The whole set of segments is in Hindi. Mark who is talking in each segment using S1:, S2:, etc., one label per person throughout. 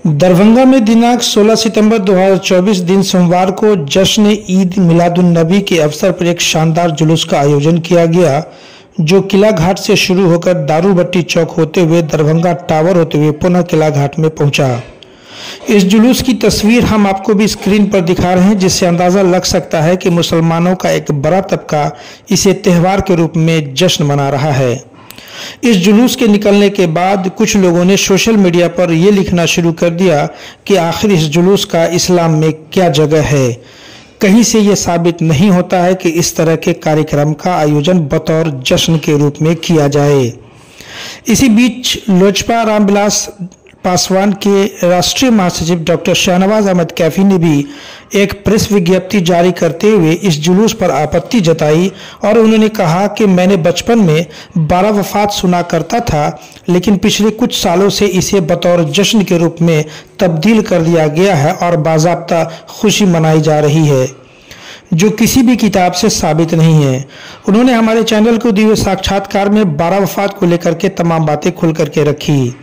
S1: दरभंगा में दिनांक 16 सितंबर 2024 दिन सोमवार को जश्न ईद मिलादुन्नबी के अवसर पर एक शानदार जुलूस का आयोजन किया गया, जो किला घाट से शुरू होकर दारूभट्टी चौक होते हुए दरभंगा टावर होते हुए पुनः किला घाट में पहुंचा। इस जुलूस की तस्वीर हम आपको भी स्क्रीन पर दिखा रहे हैं, जिससे अंदाज़ा लग सकता है कि मुसलमानों का एक बड़ा तबका इसे त्यौहार के रूप में जश्न मना रहा है। इस जुलूस के निकलने के बाद कुछ लोगों ने सोशल मीडिया पर यह लिखना शुरू कर दिया कि आखिर इस जुलूस का इस्लाम में क्या जगह है। कहीं से यह साबित नहीं होता है कि इस तरह के कार्यक्रम का आयोजन बतौर जश्न के रूप में किया जाए। इसी बीच लोजपा रामविलास पासवान के राष्ट्रीय महासचिव डॉक्टर शाहनवाज अहमद कैफी ने भी एक प्रेस विज्ञप्ति जारी करते हुए इस जुलूस पर आपत्ति जताई और उन्होंने कहा कि मैंने बचपन में 12 वफात सुना करता था, लेकिन पिछले कुछ सालों से इसे बतौर जश्न के रूप में तब्दील कर दिया गया है और बाज़ाब्ता खुशी मनाई जा रही है, जो किसी भी किताब से साबित नहीं है। उन्होंने हमारे चैनल को दिए साक्षात्कार में 12 वफात को लेकर के तमाम बातें खुल करके रखी।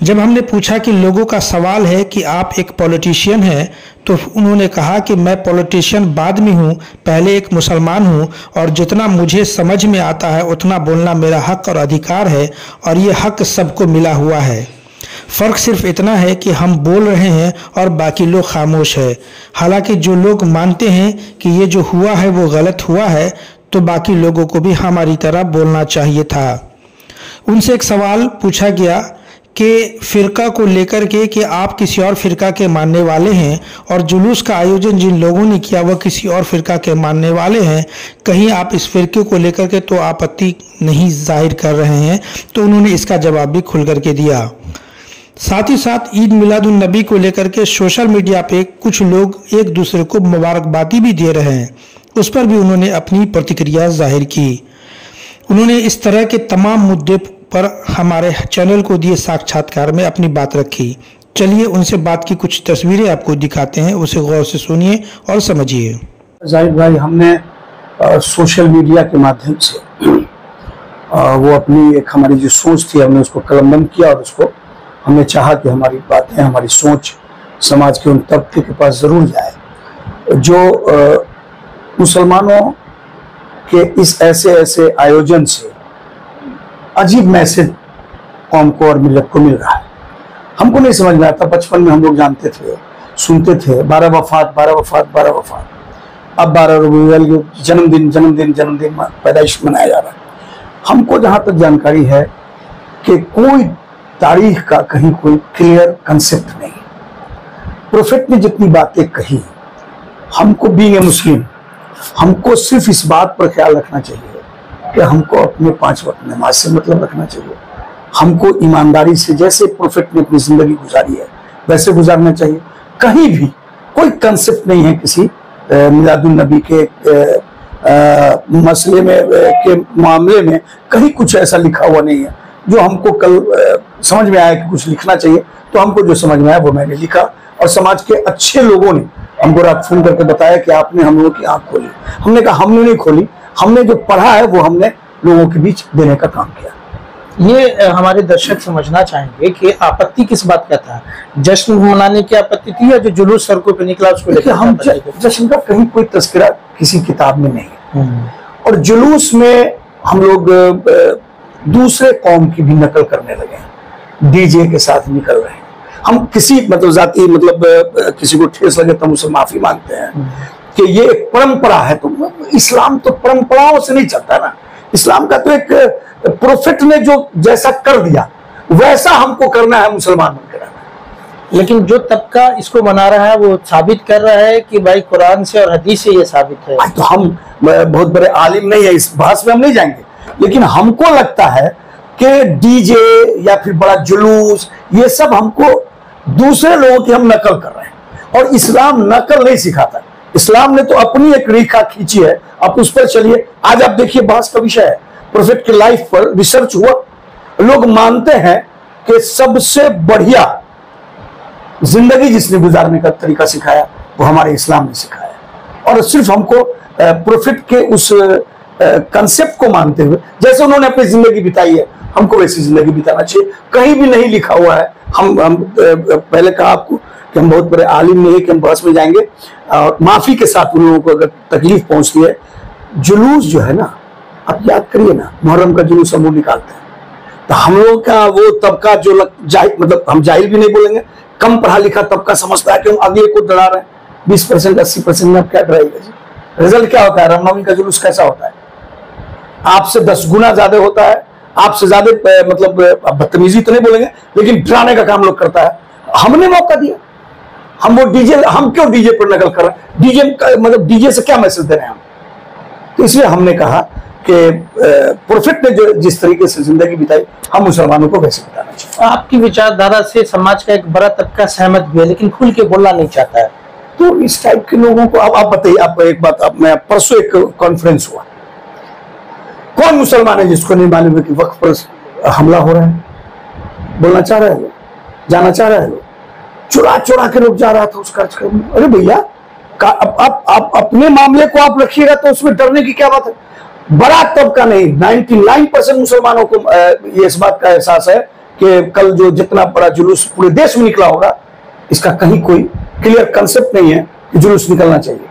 S1: जब हमने पूछा कि लोगों का सवाल है कि आप एक पॉलिटिशियन हैं, तो उन्होंने कहा कि मैं पॉलिटिशियन बाद में हूं, पहले एक मुसलमान हूं और जितना मुझे समझ में आता है उतना बोलना मेरा हक और अधिकार है और ये हक सबको मिला हुआ है। फ़र्क सिर्फ इतना है कि हम बोल रहे हैं और बाकी लोग खामोश है। हालांकि जो लोग मानते हैं कि ये जो हुआ है वो गलत हुआ है, तो बाकी लोगों को भी हमारी तरह बोलना चाहिए था। उनसे एक सवाल पूछा गया कि फ़िरका को लेकर के कि आप किसी और फ़िरका के मानने वाले हैं और जुलूस का आयोजन जिन लोगों ने किया वह किसी और फ़िरका के मानने वाले हैं, कहीं आप इस फ़िरके को लेकर के तो आपत्ति नहीं जाहिर कर रहे हैं। तो उन्होंने इसका जवाब भी खुल करके दिया। साथ ही साथ ईद मिलादुन्नबी को लेकर के सोशल मीडिया पे कुछ लोग एक दूसरे को मुबारकबादी भी दे रहे हैं, उस पर भी उन्होंने अपनी प्रतिक्रिया जाहिर की। उन्होंने इस तरह के तमाम मुद्दे पर हमारे चैनल को दिए साक्षात्कार में अपनी बात रखी। चलिए उनसे बात की कुछ तस्वीरें आपको दिखाते हैं, उसे गौर से सुनिए और समझिए।
S2: जाहिद भाई, हमने सोशल मीडिया के माध्यम से वो अपनी एक हमारी जो सोच थी हमने उसको कलमबंद किया और उसको हमने चाहा कि हमारी बातें, हमारी सोच समाज के उन तबके के पास ज़रूर जाए जो मुसलमानों के इस ऐसे आयोजन से अजीब मैसेज कौम को और मिल्लत को मिल रहा है। हमको नहीं समझ में आता। बचपन में हम लोग जानते थे, सुनते थे 12 वफात 12 वफात 12 वफात। अब 12 रबीउल जन्मदिन पैदाइश मनाया जा रहा है। हमको जहाँ तक जानकारी है कि कोई तारीख का कहीं कोई क्लियर कंसेप्ट नहीं। प्रोफेट ने जितनी बातें कही, हमको बीइंग ए मुस्लिम हमको सिर्फ इस बात पर ख्याल रखना चाहिए कि हमको अपने 5 वक्त नमाज से मतलब रखना चाहिए। हमको ईमानदारी से, जैसे प्रोफेट ने अपनी जिंदगी गुजारी है वैसे गुजारना चाहिए। कहीं भी कोई कंसेप्ट नहीं है किसी मिलादुन्नबी के मसले में के मामले में कहीं कुछ ऐसा लिखा हुआ नहीं है जो हमको कल समझ में आया कि कुछ लिखना चाहिए। तो हमको जो समझ में आया वो मैंने लिखा और समाज के अच्छे लोगों ने हमको रात फोन करके बताया कि आपने हम लोगों की आंख खोली। हमने कहा हमने नहीं खोली, हमने जो पढ़ा है वो हमने लोगों के बीच देने का काम किया।
S1: ये हमारे दर्शक समझना चाहेंगे कि आपत्ति किस बात का था? जश्न मनाने की आपत्ति थी या जो जुलूस सड़कों पे निकला उसको लेकर?
S2: हम जश्न का कहीं कोई तस्करा किसी किताब में नहीं है और जुलूस में हम लोग दूसरे कौम की भी नकल करने लगे हैं, डीजे के साथ निकल रहे हैं। हम किसी मतलब जाति मतलब किसी को ठेस लगे तो हम उससे माफी मांगते हैं कि ये एक परंपरा है। तो इस्लाम तो परंपराओं से नहीं चलता ना। इस्लाम का तो एक प्रोफेट ने जो जैसा कर दिया वैसा हमको करना है, मुसलमान बनकर रहना।
S1: लेकिन जो तबका इसको मना रहा है वो साबित कर रहा है कि भाई कुरान से और हदीस से ये साबित है।
S2: तो हम बहुत बड़े आलिम नहीं है, इस बहस में हम नहीं जाएंगे, लेकिन हमको लगता है कि डीजे या फिर बड़ा जुलूस ये सब हमको दूसरे लोगों की हम नकल कर रहे हैं और इस्लाम नकल नहीं सिखाता। इस्लाम ने तो अपनी एक रेखा खींची है, आप उस पर चलिए। आज आप देखिए बहस का विषय है, प्रोफेट की लाइफ पर रिसर्च हुआ। लोग मानते हैं कि सबसे बढ़िया जिंदगी जिसने गुजारने का तरीका सिखाया वो हमारे इस्लाम ने सिखाया और सिर्फ हमको प्रोफेट के उस कंसेप्ट को मानते हुए, जैसे उन्होंने अपनी जिंदगी बिताई है हमको वैसी जिंदगी बिताना चाहिए। कहीं भी नहीं लिखा हुआ है। हम पहले कहा आपको कि हम बहुत बड़े आलिम नहीं कि हम बहस में जाएंगे, और माफी के साथ उन लोगों को अगर तकलीफ पहुंचती है। जुलूस जो है ना, आप याद करिए ना, मुहर्रम का जुलूस हम लोग निकालते हैं, तो हम लोग का वो तबका जो मतलब हम जाहिल भी नहीं बोलेंगे, कम पढ़ा लिखा तबका समझता है कि हम अगले को डरा रहे हैं। 20% 80% में आप क्या डराइएगा जी? रिजल्ट क्या होता है? रामनवमी का जुलूस कैसा होता है? आपसे 10 गुना ज्यादा होता है, आपसे ज्यादा मतलब बदतमीजी तो नहीं बोलेंगे, लेकिन डराने का काम लोग करता है। हमने मौका दिया, हम वो डीजे, हम क्यों डीजे पर नकल कर रहे हैं? डीजे मतलब डीजे से क्या मैसेज दे रहे हैं हम? तो इसलिए हमने कहा कि प्रोफेट ने जो जिस तरीके से जिंदगी बिताई, हम मुसलमानों को वैसे बिताना चाहिए।
S3: आपकी विचारधारा से समाज का एक बड़ा तबका सहमत भी है, लेकिन खुल के बोलना नहीं चाहता है।
S2: तो इस टाइप के लोगों को अब आप बताइए। आप एक बात, आप मैं परसों एक कॉन्फ्रेंस हुआ, कौन मुसलमान है जिसको नहीं मालूम है कि वक्फ पर हमला हो रहा है? बोलना चाह रहे हैं लोग, जाना चाह रहे हैं लोग, चुरा चुरा के लोग जा रहा था उस कार्य करने। अरे भैया, आप अपने मामले को आप रखिएगा तो उसमें डरने की क्या बात है? बड़ा तबका नहीं, 99% मुसलमानों को ये इस बात का एहसास है कि कल जो जितना बड़ा जुलूस पूरे देश में निकला होगा, इसका कहीं कोई क्लियर कंसेप्ट नहीं है कि जुलूस निकलना चाहिए।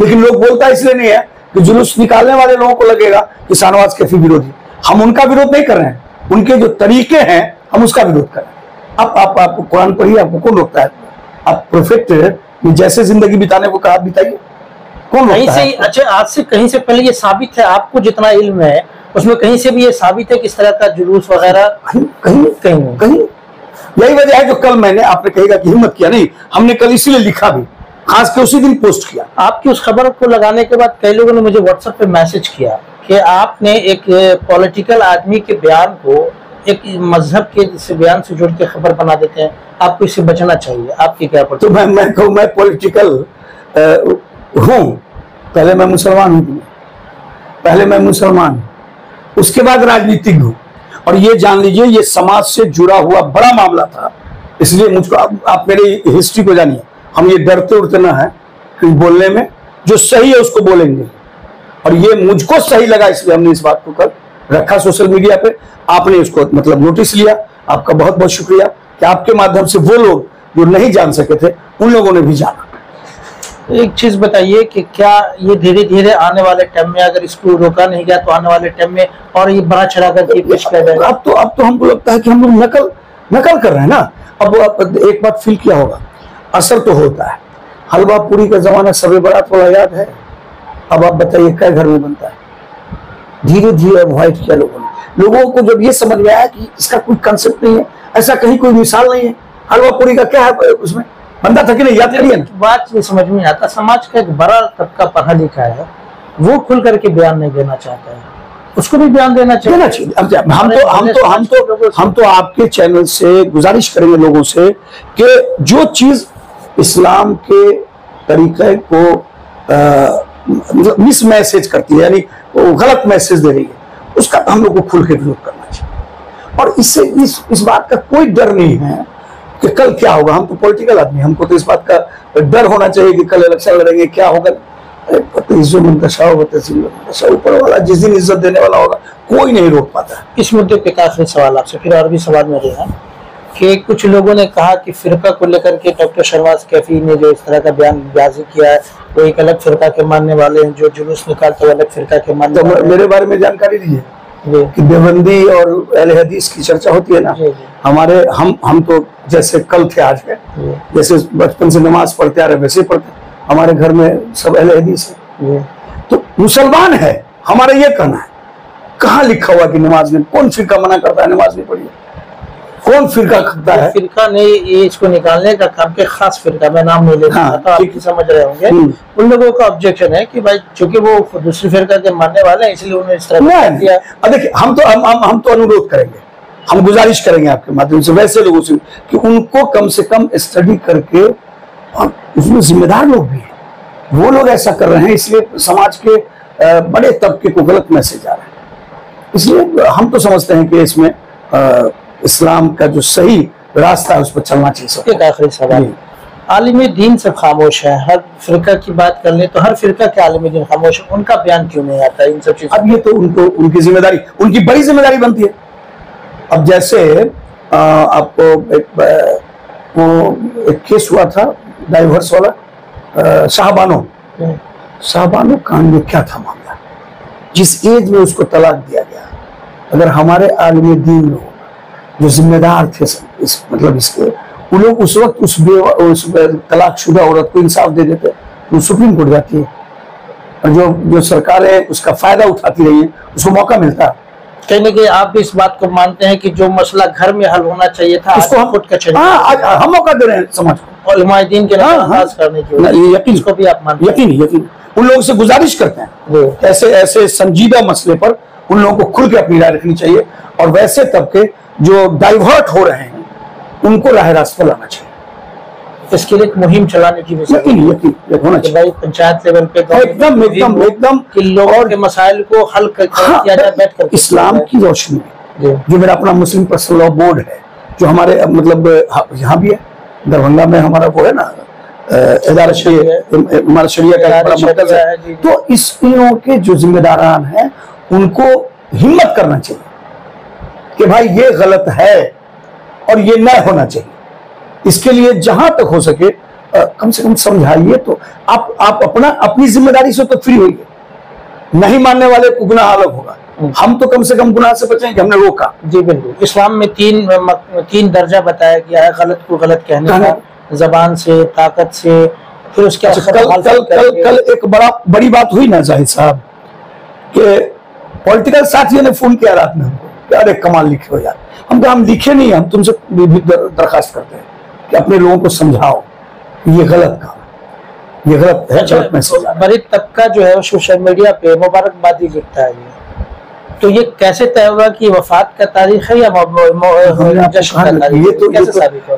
S2: लेकिन लोग बोलता इसलिए नहीं है कि जुलूस निकालने वाले लोगों को लगेगा कि शाहनवाज कैफी विरोधी। हम उनका विरोध नहीं कर रहे हैं, उनके जो तरीके हैं हम उसका विरोध कर रहे हैं। आप कुरान पढ़िए, आपको कौन रोकता है? आप प्रोफेट जैसे जिंदगी बिताने को कहा बिताइए, कौन
S3: कहीं से? अच्छा, आज से कहीं से पहले ये साबित है, आपको जितना इल्म है उसमें कहीं से भी ये साबित है कि इस तरह का जुलूस वगैरह
S2: कहीं यही वजह है जो कल मैंने, आपने कहेगा कि हिम्मत किया नहीं, हमने कल इसीलिए लिखा भी, खास के उसी दिन पोस्ट किया।
S3: आपकी उस खबर को लगाने के बाद कई लोगों ने मुझे व्हाट्सएप पे मैसेज किया कि आपने एक पॉलिटिकल आदमी के बयान को एक मजहब के बयान से जोड़ के खबर बना देते हैं, आपको इससे बचना चाहिए। आपकी क्या
S2: तो मैं कहूँ, मैं पॉलिटिकल हूँ, पहले मैं मुसलमान हूँ, पहले मैं मुसलमान, उसके बाद राजनीतिक हूँ। और ये जान लीजिए, ये समाज से जुड़ा हुआ बड़ा मामला था, इसलिए मुझको आप मेरी हिस्ट्री को जानिए। हम ये डरते उड़ते ना है कि बोलने में, जो सही है उसको बोलेंगे। और ये मुझको सही लगा, इसलिए हमने इस बात को कर रखा सोशल मीडिया पे। आपने इसको मतलब नोटिस लिया, आपका बहुत बहुत शुक्रिया कि आपके माध्यम से वो लोग जो नहीं जान सके थे उन लोगों ने भी जाना।
S3: एक चीज बताइए कि क्या ये धीरे धीरे आने वाले टाइम में, अगर इसको रोका नहीं गया तो आने वाले टाइम में और ये बड़ा चढ़ा करके पेश किया जाएगा?
S2: अब तो हमको लगता है कि हम लोग नकल कर रहे हैं ना। अब एक बात फील किया होगा, असर तो होता है। हलवा पूरी का जमाना सबे बारात वाला याद है? अब आप बताइए क्या घर में बनता है? धीरे धीरे अवॉइड किया लोगों को जब ये समझ में आया कि इसका कोई कंसेप्ट नहीं है, ऐसा कहीं कोई मिसाल नहीं है, हलवा पूरी का क्या है उसमें बनता था कि नहीं? याद करिए ना।
S3: बात ये समझ में आता, समाज का एक बड़ा तबका पढ़ा लिखा है, वो खुल करके बयान नहीं देना चाहता है, उसको भी बयान देना चाहिए। हम तो आपके चैनल से गुजारिश करेंगे लोगों से कि जो चीज इस्लाम के तरीके को मिस मैसेज करती है, यानी वो गलत मैसेज दे रही है, उसका हम लोग को खुल के विरोध करना चाहिए। और इससे इस बात का कोई डर नहीं है कि कल क्या होगा। हम तो पॉलिटिकल आदमी, हमको तो इस बात का डर होना चाहिए कि कल इलेक्शन लड़ेंगे, क्या होगा। ऊपर वाला जिस दिन इज्जत देने वाला होगा कोई नहीं रोक पाता। इस मुद्दे पे आखिरी सवाल आपसे, फिर और भी सवाल मेरे हैं कि कुछ लोगों ने कहा कि फिरका को लेकर के डॉक्टर शहनवाज कैफी ने जो इस तरह का बयानबाजी किया है, वो एक अलग फिरका के मानने वाले हैं, जो जुलूस निकालते अलग फिरका के मानने वाले।
S2: तो मेरे बारे में जानकारी लीजिए कि देवबंदी और अहले हदीस की चर्चा होती है ना, हमारे हम तो जैसे कल थे आज है, जैसे बचपन से नमाज पढ़ते आ रहे वैसे पढ़ते, हमारे घर में सब अहले हदीस है, तो मुसलमान है। हमारा ये कहना है, कहाँ लिखा हुआ कि नमाज नहीं, कौन फिरका मना करता है नमाज नहीं पढ़िए? कौन फिरका करता है?
S3: फिरका नहीं, ये इसको निकालने का काम के खास फिरका, मैं नाम नहीं लेता, तो आप समझ रहे होंगे। उन लोगों का ऑब्जेक्शन है कि भाई चूंकि वो दूसरी फिरका के मानने वाले हैं, इसलिए उन्होंने इस तरह किया।
S2: देखिए, हम तो अनुरोध करेंगे, हम गुजारिश करेंगे आपके माध्यम से वैसे लोगों से कि उनको कम से कम स्टडी करके, और उसमें जिम्मेदार लोग भी हैं, वो लोग ऐसा कर रहे हैं इसलिए समाज के बड़े तबके को गलत मैसेज आ रहा है। इसलिए हम तो समझते हैं कि इसमें इस्लाम का जो सही रास्ता है उस पर चलना चाहिए।
S3: एक आखिरी सवाल, आलिम दीन सब खामोश है, हर फिरका की बात कर ले तो हर फिरका के आलिम दीन खामोश है, उनका बयान क्यों नहीं आता इन सब चीजों?
S2: अब ये तो उनको उनकी जिम्मेदारी, उनकी बड़ी जिम्मेदारी बनती है। अब जैसे आपको एक केस हुआ था डाइवर्स वाला, शाहबानो कांड में क्या था मामला, जिस एज में उसको तलाक दिया गया। अगर हमारे आलिम दीन लोग जो जिम्मेदार थे मतलब इसके, वो लोग उस वक्त उस तलाकशुदा औरत को इंसाफ दे देते तो सुप्रीम कोर्ट जाती है, और जो सरकारें उसका फायदा उठाती रही है उसको मौका मिलता।
S3: कहीं ना कहीं आप इस बात को मानते हैं कि जो मसला घर में हल होना चाहिए था
S2: उसको हम हम मौका दे रहे हैं समाज को,
S3: उलमाए दीन के करने की,
S2: यकीन
S3: इसको भी आप मानते हैं?
S2: यकीन उन लोगों से गुजारिश करते हैं, ऐसे संजीदा मसले पर उन लोगों को खुल के अपनी राय रखनी चाहिए, और वैसे तबके जो डाइवर्ट हो रहे हैं उनको राह रास्ते पर लाना चाहिए।
S3: इसके लिए एक मुहिम चलाने की
S2: यकीन होना चाहिए
S3: भाई, पंचायत लेवल पे
S2: एकदम
S3: कि लोगों के मसाइल को हल किया जाए बैठकर।
S2: इस्लाम की रोशनी में जो मेरा अपना मुस्लिम पर्सनल लॉ बोर्ड है, जो हमारे मतलब यहाँ भी है, दरभंगा में हमारा वो है ना हमारा शरिया का बड़ा मरकज है, तो इस लोगों के जो जिम्मेदारान हैं उनको हिम्मत करना चाहिए कि भाई ये गलत है और ये न होना चाहिए। इसके लिए जहां तक हो सके कम से कम समझाइए, तो आप अपनी जिम्मेदारी से तो फ्री होइए। नहीं मानने वाले को गुनाह अलग होगा, हम तो कम से कम गुनाह से बचें कि हमने रोका।
S3: जी बिल्कुल, इस्लाम में तीन दर्जा बताया गया है गलत को गलत कहने का, जबान से, ताकत से, फिर उसके
S2: कल एक बड़ी बात हुई ना जाहिद साहब के पॉलिटिकल साथियों ने फोन किया रात में हमको, अरे कमाल लिखे हो यार। हम लिखे नहीं, हम तुमसे दरखास्त करते हैं कि अपने लोगों को समझाओ ये गलत काम, ये गलत है। गलत मैसेज।
S3: बड़ी तबका जो है सोशल मीडिया पे मुबारकबादी लिखता है, तो ये कैसे तय होगा कि वफात का तारीख है या जश्न का तारीख?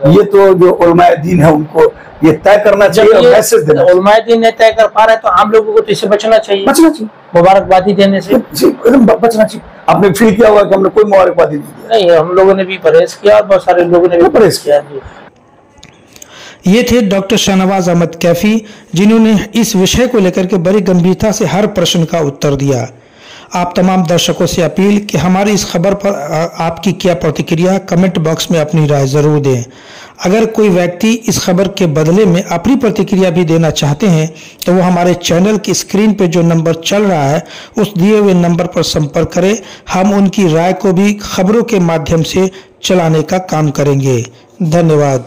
S2: ये तो जो उलमाए दीन है उनको ये तय करना चाहिए, मैसेज देना।
S3: उलमाए दीन नहीं तय कर पा रहे तो आम लोगों को तो इससे बचना चाहिए, मुबारकबादी देने से
S2: बचना चाहिए। आपने फील किया होगा कि हमने कोई मुबारकबादी नहीं दी?
S3: नहीं, हम लोगों ने भी परहेज किया और बहुत सारे लोगों ने भी
S2: परहेज किया।
S1: ये थे डॉक्टर शाहनवाज अहमद कैफी, जिन्होंने इस विषय को लेकर के बड़ी गंभीरता से हर प्रश्न का उत्तर दिया। आप तमाम दर्शकों से अपील कि हमारी इस खबर पर आपकी क्या प्रतिक्रिया, कमेंट बॉक्स में अपनी राय ज़रूर दें। अगर कोई व्यक्ति इस खबर के बदले में अपनी प्रतिक्रिया भी देना चाहते हैं तो वो हमारे चैनल की स्क्रीन पे जो नंबर चल रहा है उस दिए हुए नंबर पर संपर्क करें। हम उनकी राय को भी खबरों के माध्यम से चलाने का काम करेंगे। धन्यवाद।